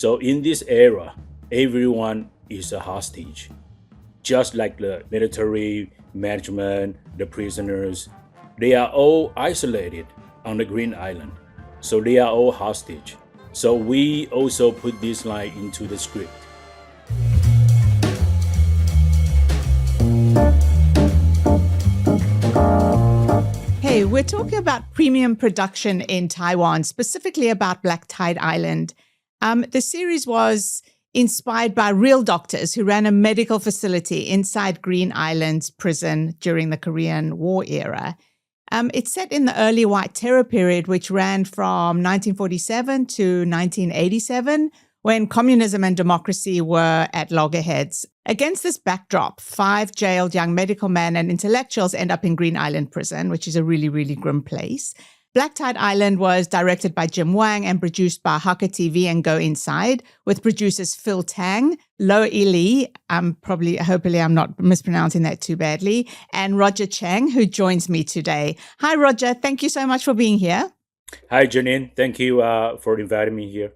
So in this era, everyone is a hostage, just like the military management, the prisoners. They are all isolated on the Green Island. So they are all hostage. So we also put this line into the script. Hey, we're talking about premium production in Taiwan, specifically about Black Tide Island. The series was inspired by real doctors who ran a medical facility inside Green Island's prison during the Korean War era. It's set in the early White Terror period, which ran from 1947 to 1987, when communism and democracy were at loggerheads. Against this backdrop, 5 jailed young medical men and intellectuals end up in Green Island Prison, which is a really, really grim place. Black Tide Island was directed by Jim Wang and produced by Hakka TV and Go Inside, with producers Phil Tang, Lo Ili, hopefully I'm not mispronouncing that too badly, and Roger Cheng, who joins me today. Hi, Roger. Thank you so much for being here. Hi, Janine. Thank you for inviting me here.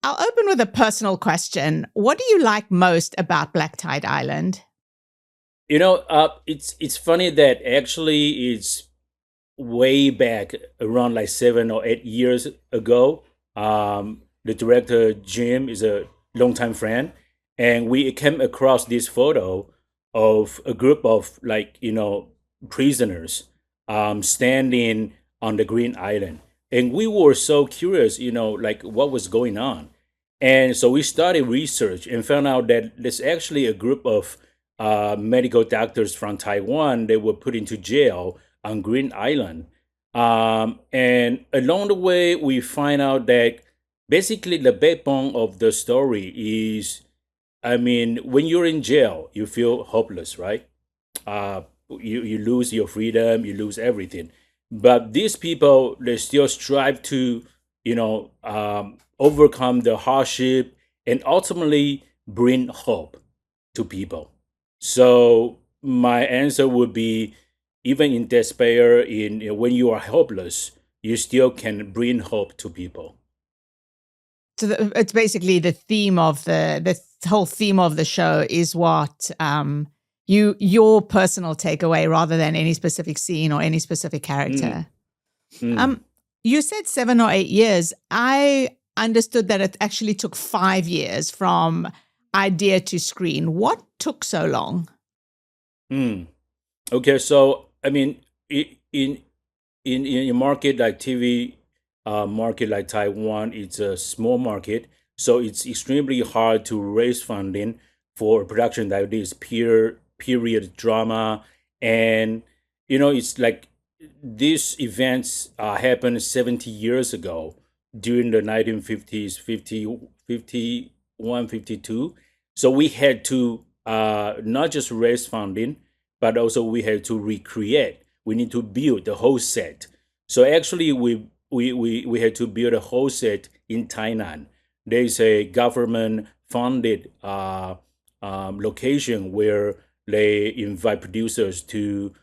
I'll open with a personal question. What do you like most about Black Tide Island? It's funny that actually it's way back around like 7 or 8 years ago. The director Jim is a longtime friend, and we came across this photo of a group of prisoners standing on the Green Island, and we were so curious, like what was going on. And so we started research and found out that there's actually a group of medical doctors from Taiwan that were put into jail on Green Island. And along the way, we find out that basically the backbone of the story is, when you're in jail, you feel hopeless, right? You lose your freedom, you lose everything. But these people, they still strive to, overcome the hardship and ultimately bring hope to people. So my answer would be, even in despair, when you are hopeless, you still can bring hope to people. So it's basically the theme of the whole theme of the show is what your personal takeaway rather than any specific scene or any specific character. You said 7 or 8 years. I understood that it actually took 5 years from idea to screen. What took so long? Okay, so in a market like TV, market like Taiwan, it's a small market, so it's extremely hard to raise funding for a production like this period drama. And it's like these events happened 70 years ago during the 1950s, 51, 52. So we had to not just raise funding, but also we had to recreate. We need to build the whole set. So actually, we had to build a whole set in Tainan. There's a government-funded location where they invite producers to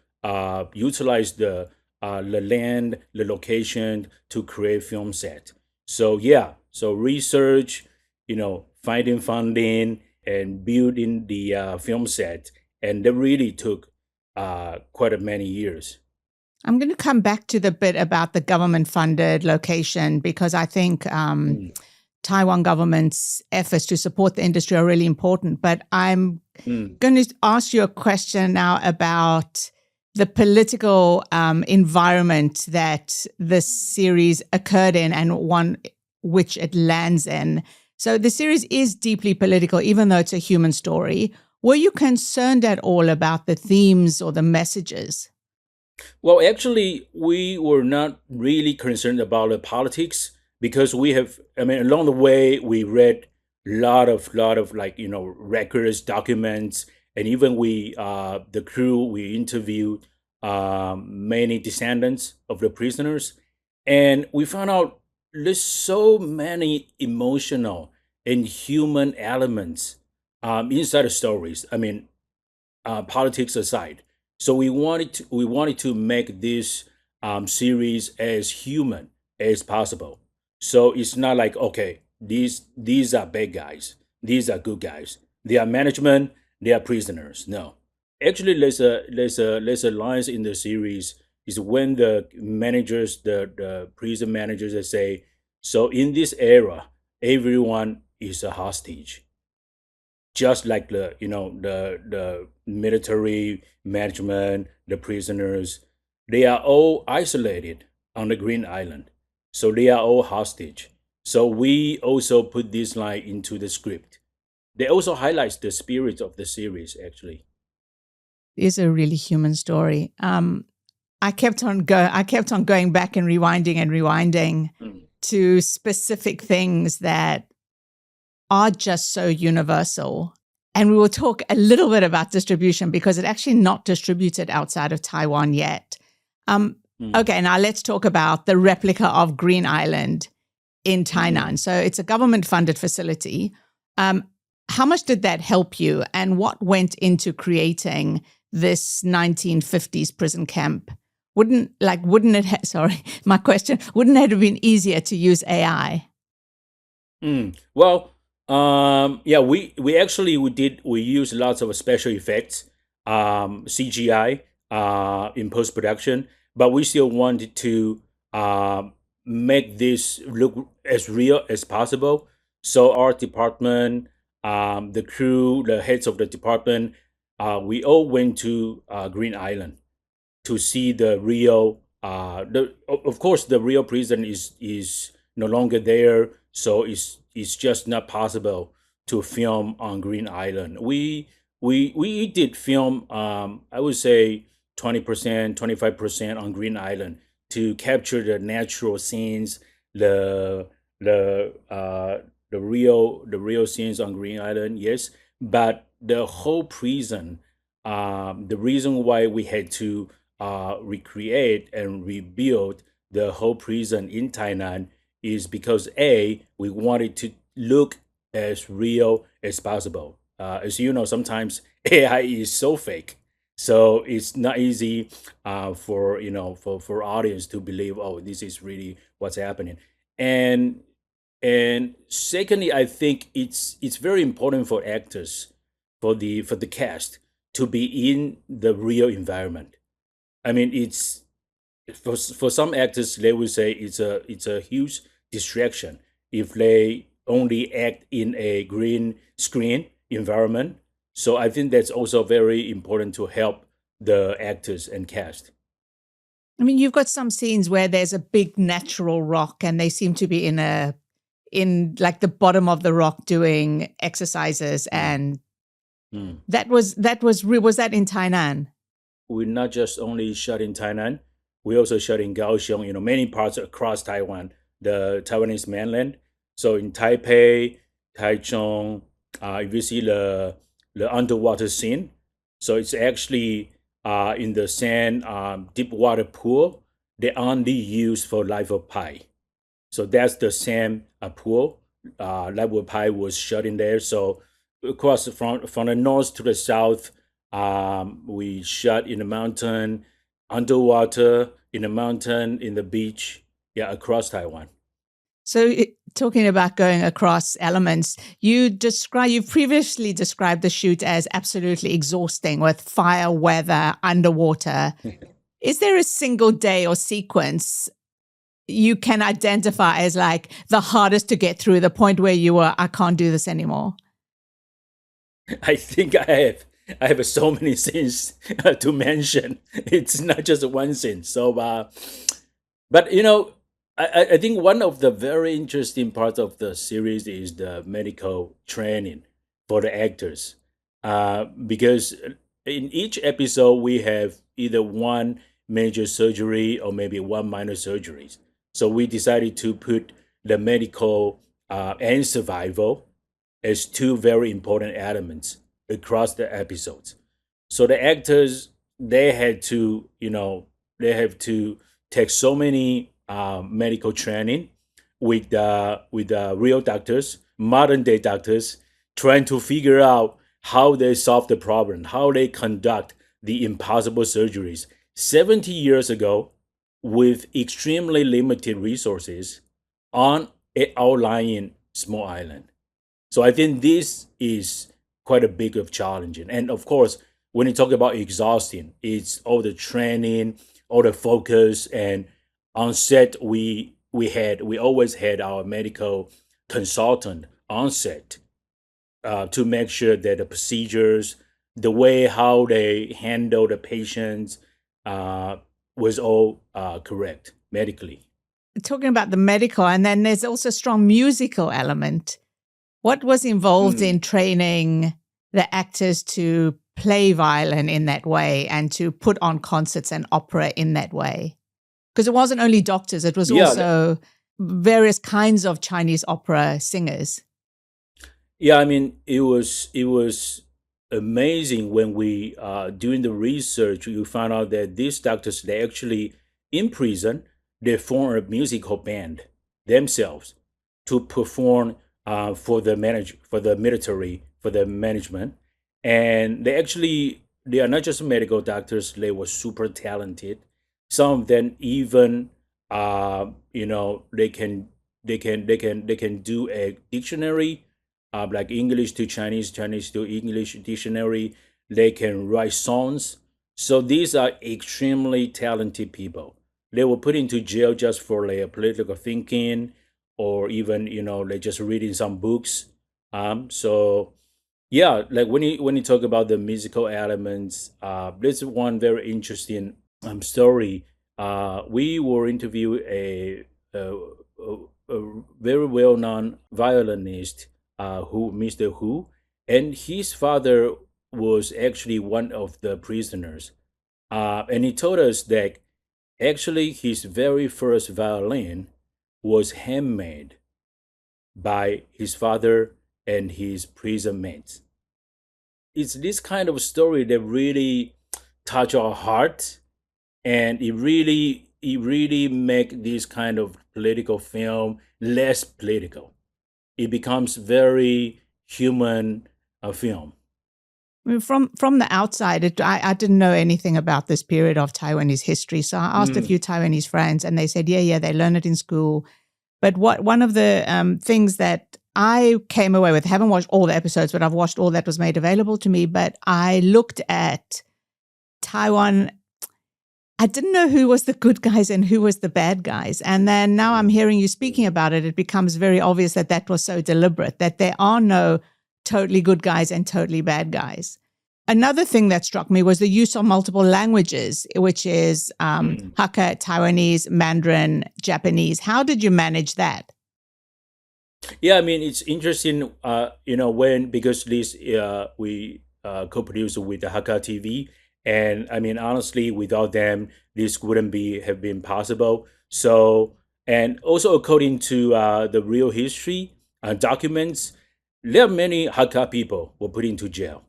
utilize the land, the location to create film set. So yeah, so research, finding funding and building the film set, and that really took quite a many years. I'm going to come back to the bit about the government-funded location because I think Taiwan government's efforts to support the industry are really important. But I'm going to ask you a question now about the political environment that this series occurred in and one which it lands in. So the series is deeply political, even though it's a human story. Were you concerned at all about the themes or the messages? Well, actually, we were not really concerned about the politics because we have, along the way, we read lot of records, documents, and even the crew, we interviewed many descendants of the prisoners, and we found out there's so many emotional and human elements inside the stories. Politics aside. So we wanted to make this series as human as possible. So it's not like, okay, these are bad guys, these are good guys. They are management, they are prisoners. No, actually, there's a lines in the series is when the managers, the prison managers, they say, so in this era, everyone is a hostage, just like the military management, the prisoners, they are all isolated on the Green Island, so they are all hostage. So we also put this line into the script. They also highlights the spirit of the series actually. It is a really human story. I kept on going back and rewinding Mm. to specific things that are just so universal. And we will talk a little bit about distribution because it's actually not distributed outside of Taiwan yet. Um, Mm. okay, now let's talk about the replica of Green Island in Tainan. So it's a government-funded facility. Um, how much did that help you, and what went into creating this 1950s prison camp? Wouldn't it? Sorry, my question. Wouldn't it have been easier to use AI? Well, yeah, we use lots of special effects, CGI, in post production, but we still wanted to make this look as real as possible. So our department, the crew, the heads of the department, we all went to Green Island to see the real of course the real prison is no longer there, so it's just not possible to film on Green Island. We did film, I would say 20%, 25% on Green Island to capture the natural scenes, the the real scenes on Green Island, yes. But the whole prison, the reason why we had to recreate and rebuild the whole prison in Tainan is because A, we wanted to look as real as possible. As you know, sometimes AI is so fake, so it's not easy for for audience to believe, oh, this is really what's happening. And and secondly, I think it's very important for actors, for the cast to be in the real environment. I mean, it's for some actors they will say it's a huge distraction if they only act in a green screen environment. So I think that's also very important to help the actors and cast. I mean, you've got some scenes where there's a big natural rock, and they seem to be in like the bottom of the rock doing exercises, Mm. and Mm. was that in Tainan? We not just only shot in Tainan, we also shot in Kaohsiung, many parts across Taiwan, the Taiwanese mainland. So in Taipei, Taichung, if you see the underwater scene, so it's actually in the sand, deep water pool. They only used for life of pi. So that's the same pool. Level Pi was shut in there. So across from the north to the south, we shot in the mountain, underwater, in the mountain, in the beach, yeah, across Taiwan. So, talking about going across elements, you previously described the shoot as absolutely exhausting with fire, weather, underwater. Is there a single day or sequence you can identify as like the hardest to get through, the point where you were, I can't do this anymore? I think I have so many scenes to mention. It's not just one scene. So, but I think one of the very interesting parts of the series is the medical training for the actors, because in each episode we have either one major surgery or maybe one minor surgery. So we decided to put the medical and survival as two very important elements across the episodes. So the actors, they have to take so many medical training with real doctors, modern day doctors, trying to figure out how they solve the problem, how they conduct the impossible surgeries 70 years ago with extremely limited resources on outlying small island. So I think this is quite a big of challenge. And of course, when you talk about exhausting, it's all the training, all the focus, and on set we always had our medical consultant on set to make sure that the procedures, the way how they handle the patients, uh, was all correct medically. Talking about the medical, and then there's also a strong musical element. What was involved Mm. in training the actors to play violin in that way and to put on concerts and opera in that way? Because it wasn't only doctors, it was Yeah, also various kinds of Chinese opera singers. yeah. I mean, it was amazing when we doing the research. You found out that these doctors they actually in prison they form a musical band themselves to perform for the military for the management, and they are not just medical doctors. They were super talented. Some of them even they can do a dictionary, like English to Chinese, Chinese to English dictionary. They can write songs. So these are extremely talented people. They were put into jail just for their political thinking, or even they just reading some books. So yeah, like when you talk about the musical elements, there's one very interesting story. We were interview a very well known violinist, who Mr. Hu, and his father was actually one of the prisoners. And he told us that actually his very first violin was handmade by his father and his prison mates. It's this kind of story that really touch our heart, and it really make this kind of political film less political. It becomes very human film. I mean, from the outside, I didn't know anything about this period of Taiwanese history. So I asked a Mm. few Taiwanese friends, and they said, yeah, they learn it in school. But one of the things that I came away with, I haven't watched all the episodes, but I've watched all that was made available to me. But I looked at Taiwan. I didn't know who was the good guys and who was the bad guys. And then now I'm hearing you speaking about it. It becomes very obvious that that was so deliberate, that there are no totally good guys and totally bad guys. Another thing that struck me was the use of multiple languages, which is Mm. Hakka, Taiwanese, Mandarin, Japanese. How did you manage that? Yeah, I mean it's interesting. When because this we co-produce with the Hakka TV, and I mean honestly, without them, this wouldn't be have been possible. So, and also according to the real history documents, there are many Hakka people were put into jail.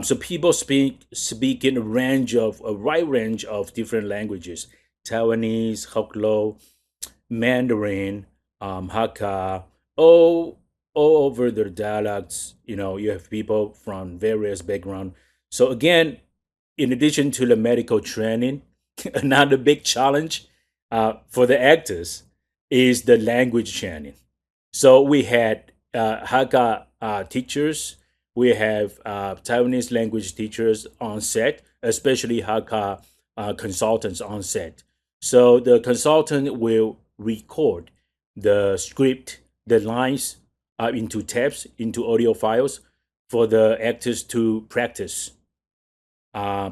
So people speak in a wide range of different languages: Taiwanese, Hokklo, Mandarin, Hakka, all all over the dialects. You have people from various backgrounds. So again, in addition to the medical training, another big challenge for the actors is the language training. So we had Hakka teachers, we have Taiwanese language teachers on set, especially Hakka consultants on set. So the consultant will record the script, the lines into tapes, into audio files for the actors to practice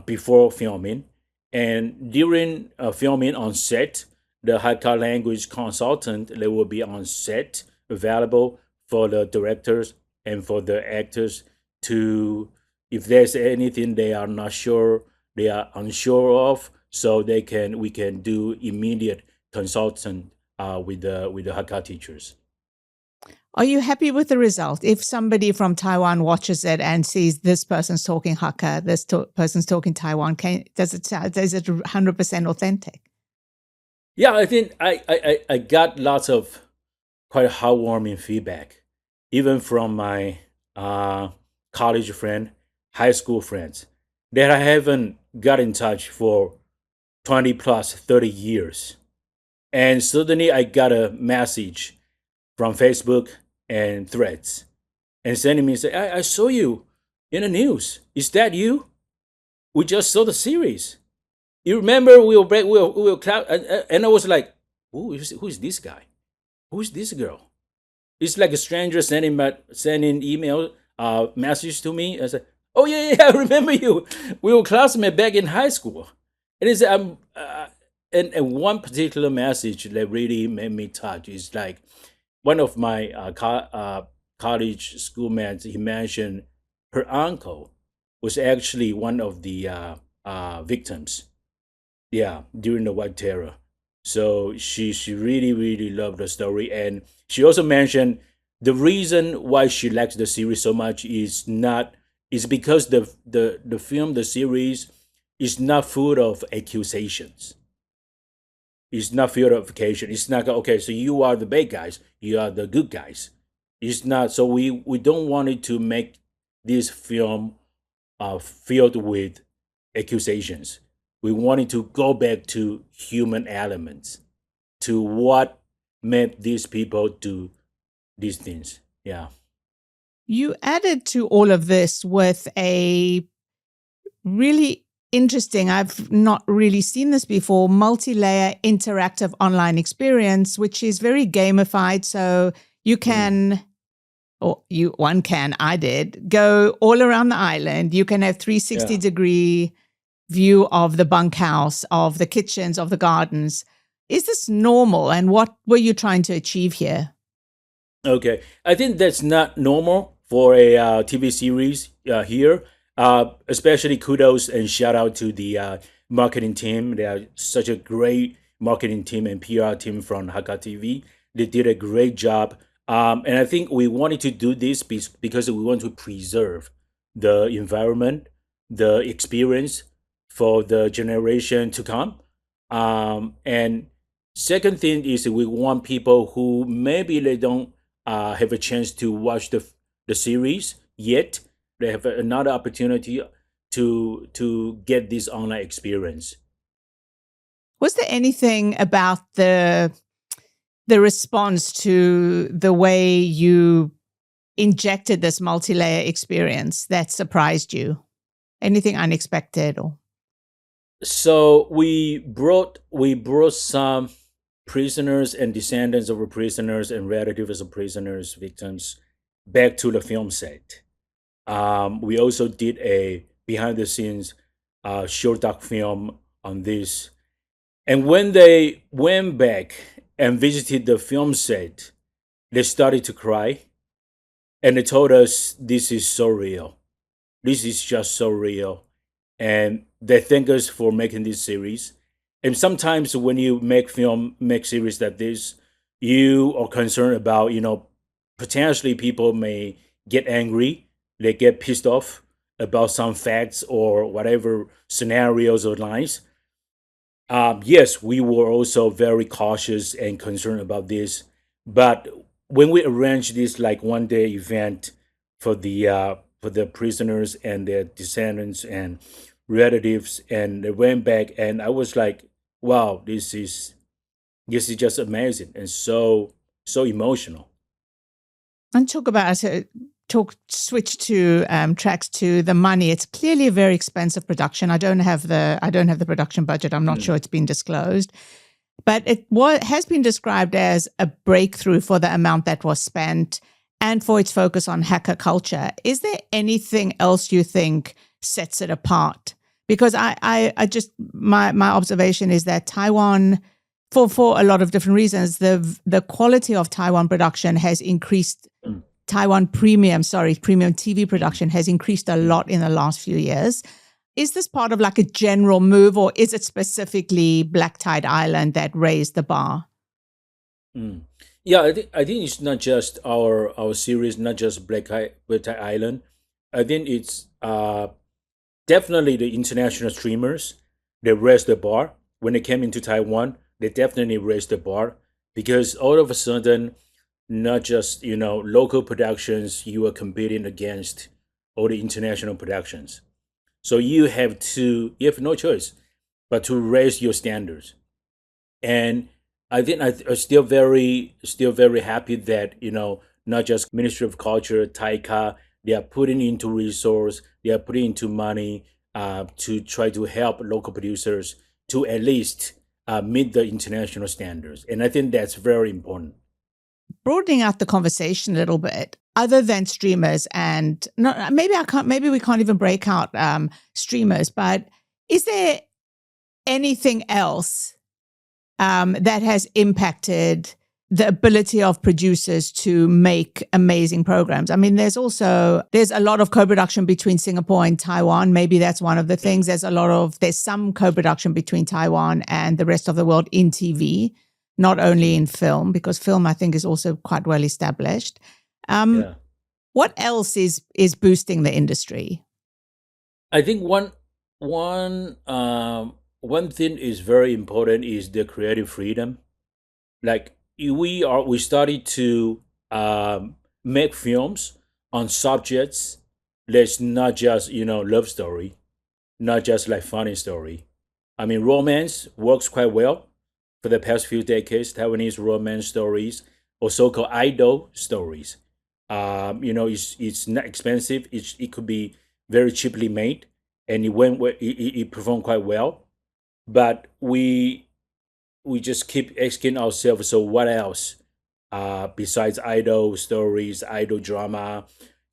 before filming. And during filming on set, the Hakka language consultant they will be on set available for the directors and for the actors to, if there's anything they are not sure, they are unsure of, so we can do immediate consultant with the Hakka teachers. Are you happy with the result? If somebody from Taiwan watches it and sees this person's talking Hakka, this person's talking Taiwan, is it 100% authentic? Yeah, I think I got lots of quite heartwarming feedback, even from my uh, college friend, high school friends that I haven't got in touch for 20 plus 30 years. And suddenly I got a message from Facebook. and threats, and sending me and say, I saw you in the news. Is that you? We just saw the series. You remember and I was like, who is this guy? Who is this girl? It's like a stranger sending email message to me. I said, oh yeah, I remember you. We were classmates back in high school. And it's and one particular message that really made me touch is like one of my college schoolmates. He mentioned her uncle was actually one of the victims, yeah, during the White Terror. So she really really loved the story, and she also mentioned the reason why she likes the series so much is because the film, the series, is not full of accusations. It's not full of accusation. It's not okay. So you are the bad guys. You are the good guys. It's not. So we don't want it to make this film filled with accusations. We wanted to go back to human elements, to what made these people do these things. Yeah. You added to all of this with a really interesting, I've not really seen this before, multi-layer interactive online experience, which is very gamified. So you can, or you one can, I did, go all around the island. You can have 360-degree view of the bunkhouse, of the kitchens, of the gardens. Is this normal? And what were you trying to achieve here? Okay, I think that's not normal for a TV series here. Especially kudos and shout out to the marketing team. They are such a great marketing team and PR team from Hakka TV. They did a great job. And I think we wanted to do this because we want to preserve the environment, the experience for the generation to come. And second thing is we want people who maybe they don't have a chance to watch the series yet. They have another opportunity to get this online experience. Was there anything about the response to the way you injected this multi-layer experience that surprised you? Anything unexpected? Or So we brought some prisoners and descendants of prisoners and relatives of prisoners, victims, back to the film set. We also did a behind the scenes short doc film on this. And when they went back and visited the film set, they started to cry and they told us this is so real. This is just so real. And they thank us for making this series. And sometimes when you make series like this, you are concerned about, potentially people may get angry, they get pissed off about some facts or whatever scenarios or lines. Yes, we were also very cautious and concerned about this. But when we arranged this like one day event for the prisoners and their descendants and relatives, and they went back, and I was like, wow, this is just amazing and so emotional. and talk about switch to tracks to the money. It's clearly a very expensive production. I don't have the production budget. I'm not sure it's been disclosed, but has been described as a breakthrough for the amount that was spent and for its focus on hacker culture. Is there anything else you think sets it apart? Because I just my observation is that Taiwan, for a lot of different reasons, the quality of Taiwan production has increased. Taiwan premium TV production has increased a lot in the last few years. Is this part of like a general move, or is it specifically Black Tide Island that raised the bar? Mm. Yeah, I think it's not just our series, not just Black Tie Island. I think it's definitely the international streamers. They raised the bar when they came into Taiwan. They definitely raised the bar because all of a sudden, not just local productions, you are competing against all the international productions. So you have no choice but to raise your standards. And I think I'm still very happy that not just Ministry of Culture, Taika. They are putting into resource, they are putting into money to try to help local producers to at least meet the international standards. And I think that's very important. Broadening out the conversation a little bit, other than streamers, and no, maybe we can't even break out streamers, but is there anything else that has impacted the ability of producers to make amazing programs? I mean, there's a lot of co-production between Singapore and Taiwan. Maybe that's one of the things. There's some co-production between Taiwan and the rest of the world in TV, not only in film, because film, I think, is also quite well established. Yeah. What else is boosting the industry? I think one thing is very important is the creative freedom. Like we started to make films on subjects that's not just love story, not just like funny story. I mean, romance works quite well for the past few decades. Taiwanese romance stories or so-called idol stories. It's not expensive. It could be very cheaply made, and it performed quite well. But we just keep asking ourselves, so what else besides idol stories, idol drama?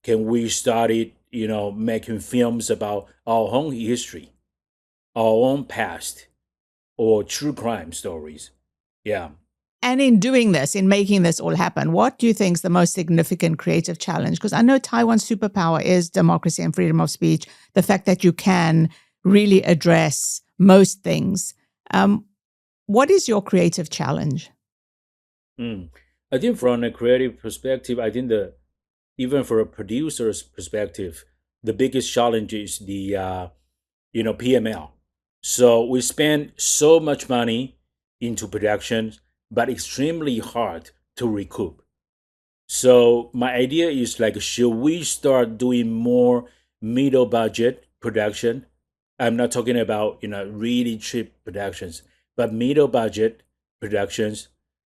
Can we start it, making films about our own history, our own past, or true crime stories? Yeah. And in doing this, in making this all happen, what do you think is the most significant creative challenge? Because I know Taiwan's superpower is democracy and freedom of speech, the fact that you can really address most things. What is your creative challenge? Mm. I think from a creative perspective, I think even for a producer's perspective, the biggest challenge is the PML. So we spend so much money into production, but extremely hard to recoup. So my idea is like, should we start doing more middle budget production? I'm not talking about really cheap productions, but middle budget productions,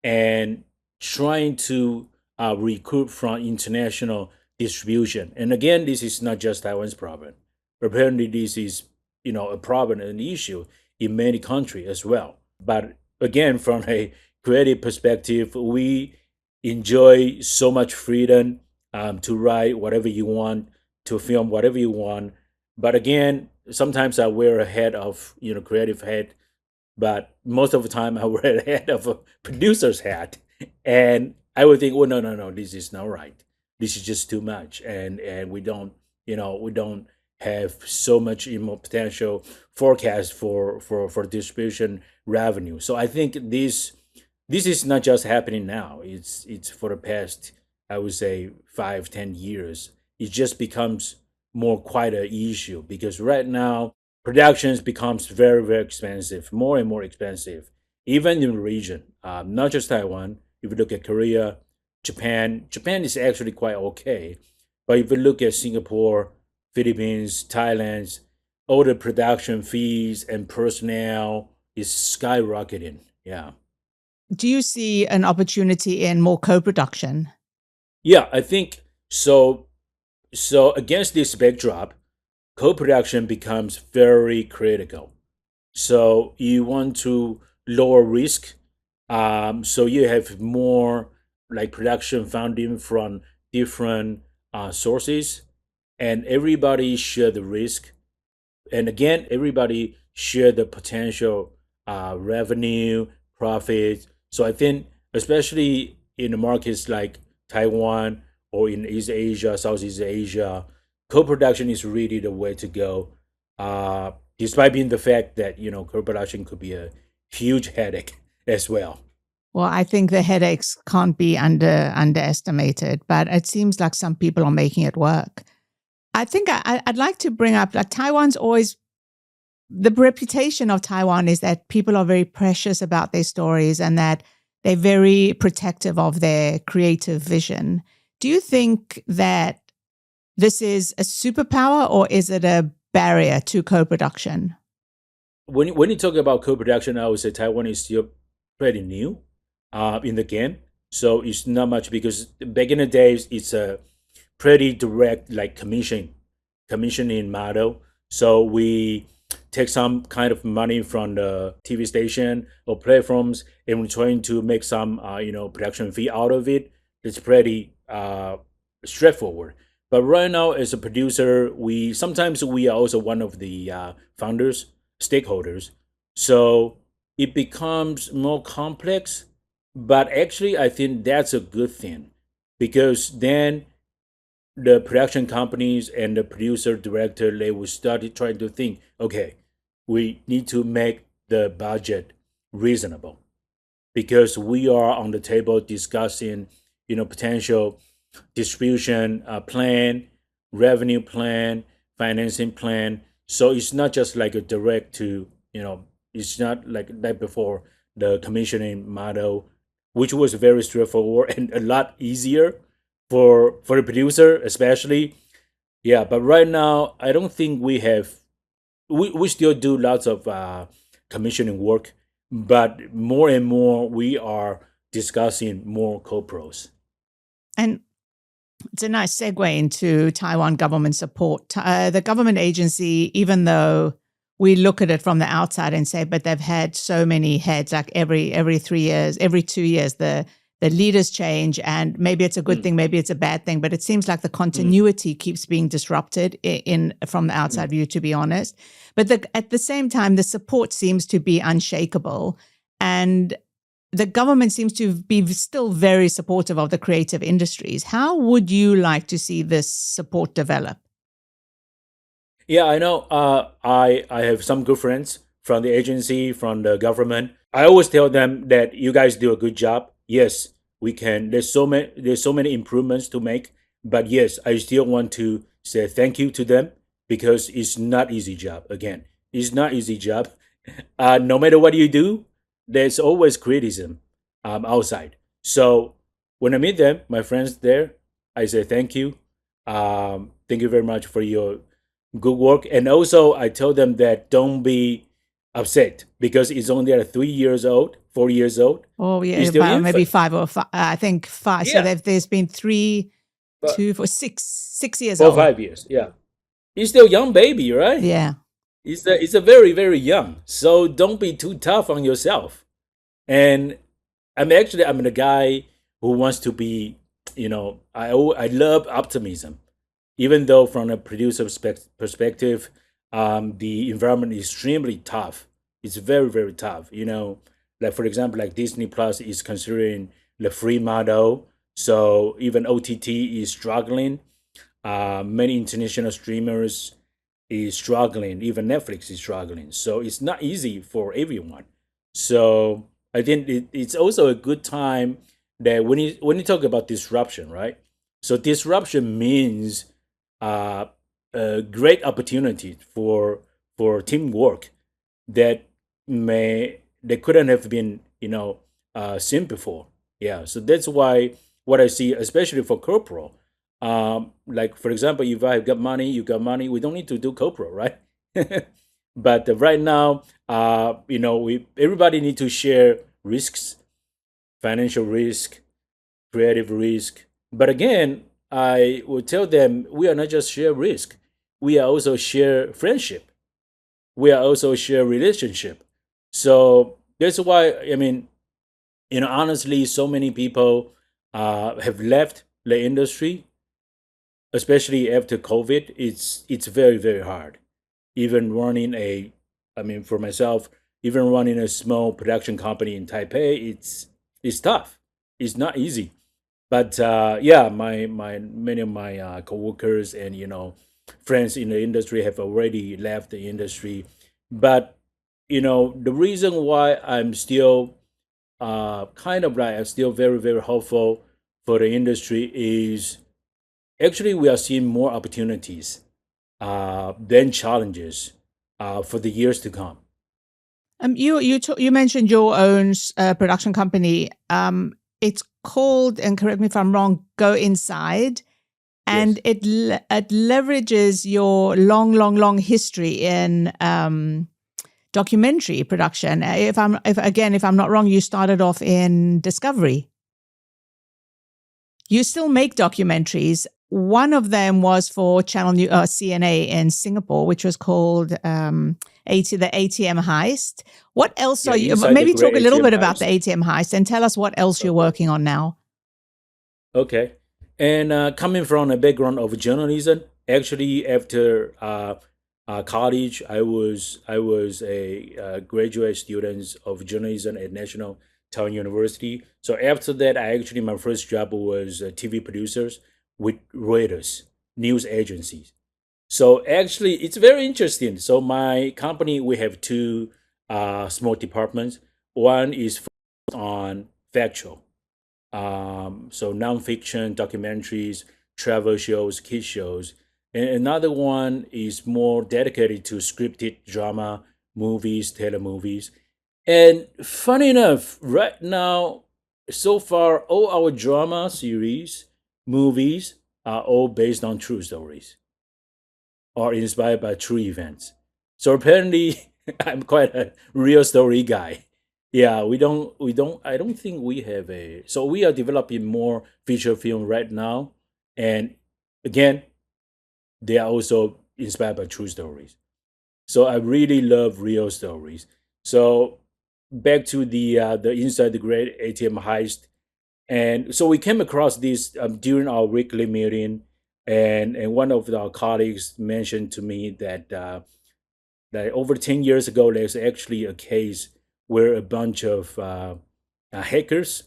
and trying to recoup from international distribution. And again, this is not just Taiwan's problem. Apparently, this is a problem and an issue in many countries as well. But again, from a creative perspective, we enjoy so much freedom to write whatever you want, to film whatever you want. But again, sometimes I wear a head of creative head, but most of the time I wear a head of a producer's hat, and I would think, well, no, no, no, this is not right. This is just too much, and we don't have so much potential forecast for distribution revenue. So I think this is not just happening now. It's for the past, I would say, 5-10 years. It just becomes more quite an issue because right now productions becomes very very expensive, more and more expensive, even in the region. Not just Taiwan. If you look at Korea, Japan is actually quite okay, but if you look at Singapore, Philippines, Thailand, all the production fees and personnel is skyrocketing. Yeah. Do you see an opportunity in more co-production? Yeah, I think so. So against this backdrop, co-production becomes very critical. So you want to lower risk. So you have more like production funding from different sources, and everybody share the risk. And again, everybody share the potential revenue, profit. So I think, especially in the markets like Taiwan or in East Asia, Southeast Asia, co-production is really the way to go. Despite being the fact that co-production could be a huge headache as well. Well, I think the headaches can't be underestimated, but it seems like some people are making it work. I think I'd like to bring up, like, the reputation of Taiwan is that people are very precious about their stories and that they're very protective of their creative vision. Do you think that this is a superpower or is it a barrier to co-production? When you talk about co-production, I would say Taiwan is still pretty new in the game. So it's not much because back in the days it's a pretty direct like commissioning model. So we take some kind of money from the TV station or platforms, and we're trying to make some production fee out of it. It's pretty straightforward. But right now, as a producer, we are also one of the founders, stakeholders. So it becomes more complex. But actually, I think that's a good thing because then the production companies and the producer director they will start trying to think, okay, we need to make the budget reasonable because we are on the table discussing potential distribution plan, revenue plan, financing plan. So it's not just like a direct to it's not like that before the commissioning model, which was very straightforward and a lot easier for the producer especially. Yeah, but right now I don't think we still do lots of commissioning work, but more and more we are discussing more co-pros. And it's a nice segue into Taiwan government support. The government agency, even though we look at it from the outside and say, but they've had so many heads, like every 3 years, every 2 years, the leaders change, and maybe it's a good Mm, thing, maybe it's a bad thing, but it seems like the mm, continuity keeps being disrupted in from the outside mm. view, to be honest. But at the same time, the support seems to be unshakable, and the government seems to be still very supportive of the creative industries. How would you like to see this support develop? Yeah, I know. I have some good friends from the agency, from the government. I always tell them that you guys do a good job. Yes, we can. There's so many improvements to make, but yes, I still want to say thank you to them because it's not easy job. Again, it's not easy job. No matter what you do, there's always criticism outside. So when I meet them, my friends there, I say thank you. Thank you very much for your good work. And also, I tell them that don't be upset because it's only at 3 years old, 4 years old. Oh, yeah, It's still about maybe infant. five or five. I think five. So Yeah, there's been three, but 2, 4, 6 years for old. 5 years. Yeah, he's still young baby, right? Yeah. It's a very very young. So don't be too tough on yourself. And I'm the guy who wants to be. I love optimism, even though from a producer perspective, the environment is extremely tough. It's very very tough. Like for example, like Disney Plus is considering the free model, so even OTT is struggling. Many international streamers is struggling. Even Netflix is struggling. So it's not easy for everyone. So I think it's also a good time that when you talk about disruption, right? So disruption means uh, a great opportunity for teamwork that that couldn't have been seen before. Yeah, so that's why what I see, especially for corporal, like for example, if I have got money, you got money, we don't need to do corporal, right? But right now, we everybody need to share risks, financial risk, creative risk. But again, I will tell them we are not just share risk, we are also share friendship, we are also share relationship. So that's why honestly, so many people have left the industry, especially after COVID. It's very very hard. Even running for myself, even running a small production company in Taipei, it's tough. It's not easy. But yeah, my many of my coworkers and friends in the industry have already left the industry. But the reason why I'm still kind of like I'm still very very hopeful for the industry is actually we are seeing more opportunities than challenges for the years to come. You mentioned your own production company. It's called, and correct me if I'm wrong, Go Inside, and Yes. it leverages your long history in documentary production. If I'm not wrong, you started off in Discovery. You still make documentaries. One of them was for CNA in Singapore, which was called the ATM Heist. What else Yeah, are you? inside the Maybe great talk a little ATM bit about the heist. ATM Heist and tell us what else you're Okay. working on now. Okay. And coming from a background of journalism, actually after college, I was a graduate student of journalism at National Taiwan University. So after that, I actually my first job was TV producers with Reuters news agencies. So actually, it's very interesting. So my company, we have two small departments. One is focused on factual, so nonfiction, documentaries, travel shows, kids shows. And another one is more dedicated to scripted drama, movies, telemovies. And funny enough, right now, so far, all our drama series, movies are all based on true stories or inspired by true events. So apparently, I'm quite a real story guy. Yeah, I don't think we have a, so we are developing more feature film right now. And again, they are also inspired by true stories. So I really love real stories. So back to the Inside the Great ATM Heist. And so we came across this during our weekly meeting, and one of our colleagues mentioned to me that over 10 years ago, there's actually a case where a bunch of hackers,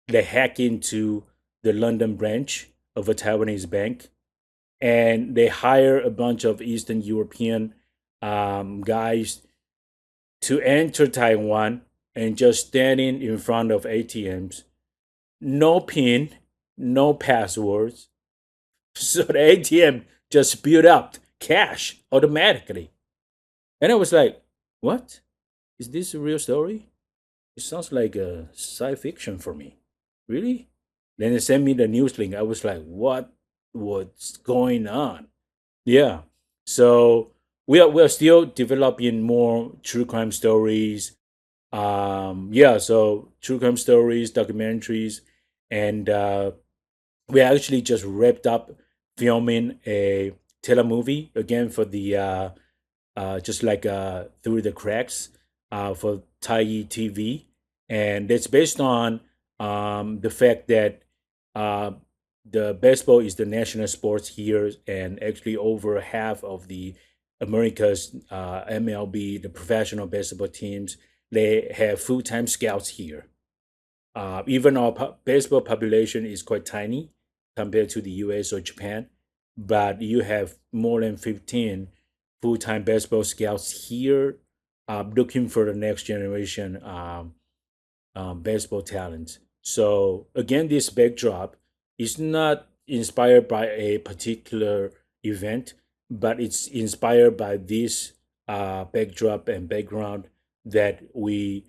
they hack into the London branch of a Taiwanese bank, and they hire a bunch of Eastern European guys to enter Taiwan and just standing in front of ATMs, no PIN, no passwords. So the ATM just spewed out cash automatically. And I was like, what? Is this a real story? It sounds like a sci fiction for me. Really? Then they sent me the news link. I was like, what? What's going on? Yeah. So we are still developing more true crime stories. Yeah, so true crime stories, documentaries, and we actually just wrapped up filming a telemovie again for the just like Through the Cracks for Thai TV, and it's based on the fact that uh, the baseball is the national sports here, and actually over half of the America's MLB, the professional baseball teams, they have full-time scouts here. Even our baseball population is quite tiny compared to the US or Japan, but you have more than 15 full time baseball scouts here looking for the next generation baseball talent. So, again, this backdrop is not inspired by a particular event, but it's inspired by this backdrop and background that we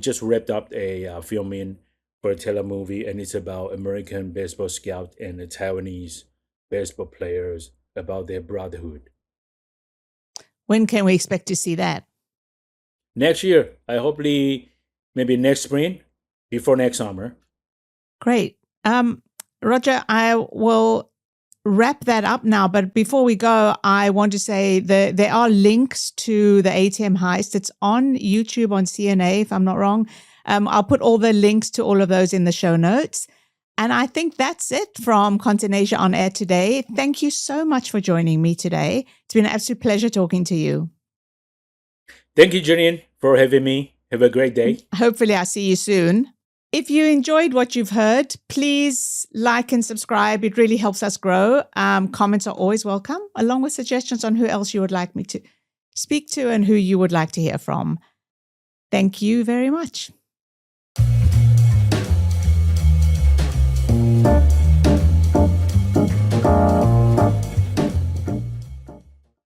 just wrapped up a filming for a telemovie, and it's about American baseball scout and the Taiwanese baseball players about their brotherhood. When can we expect to see that? Next year, I hopefully maybe next spring, before next summer. Great. Roger, I will wrap that up now. But before we go, I want to say that there are links to the ATM Heist. It's on YouTube on CNA, if I'm not wrong. I'll put all the links to all of those in the show notes. And I think that's it from ContentAsia On Air today. Thank you so much for joining me today. It's been an absolute pleasure talking to you. Thank you, Janine, for having me. Have a great day. Hopefully, I'll see you soon. If you enjoyed what you've heard, please like and subscribe. It really helps us grow. Comments are always welcome, along with suggestions on who else you would like me to speak to and who you would like to hear from. Thank you very much.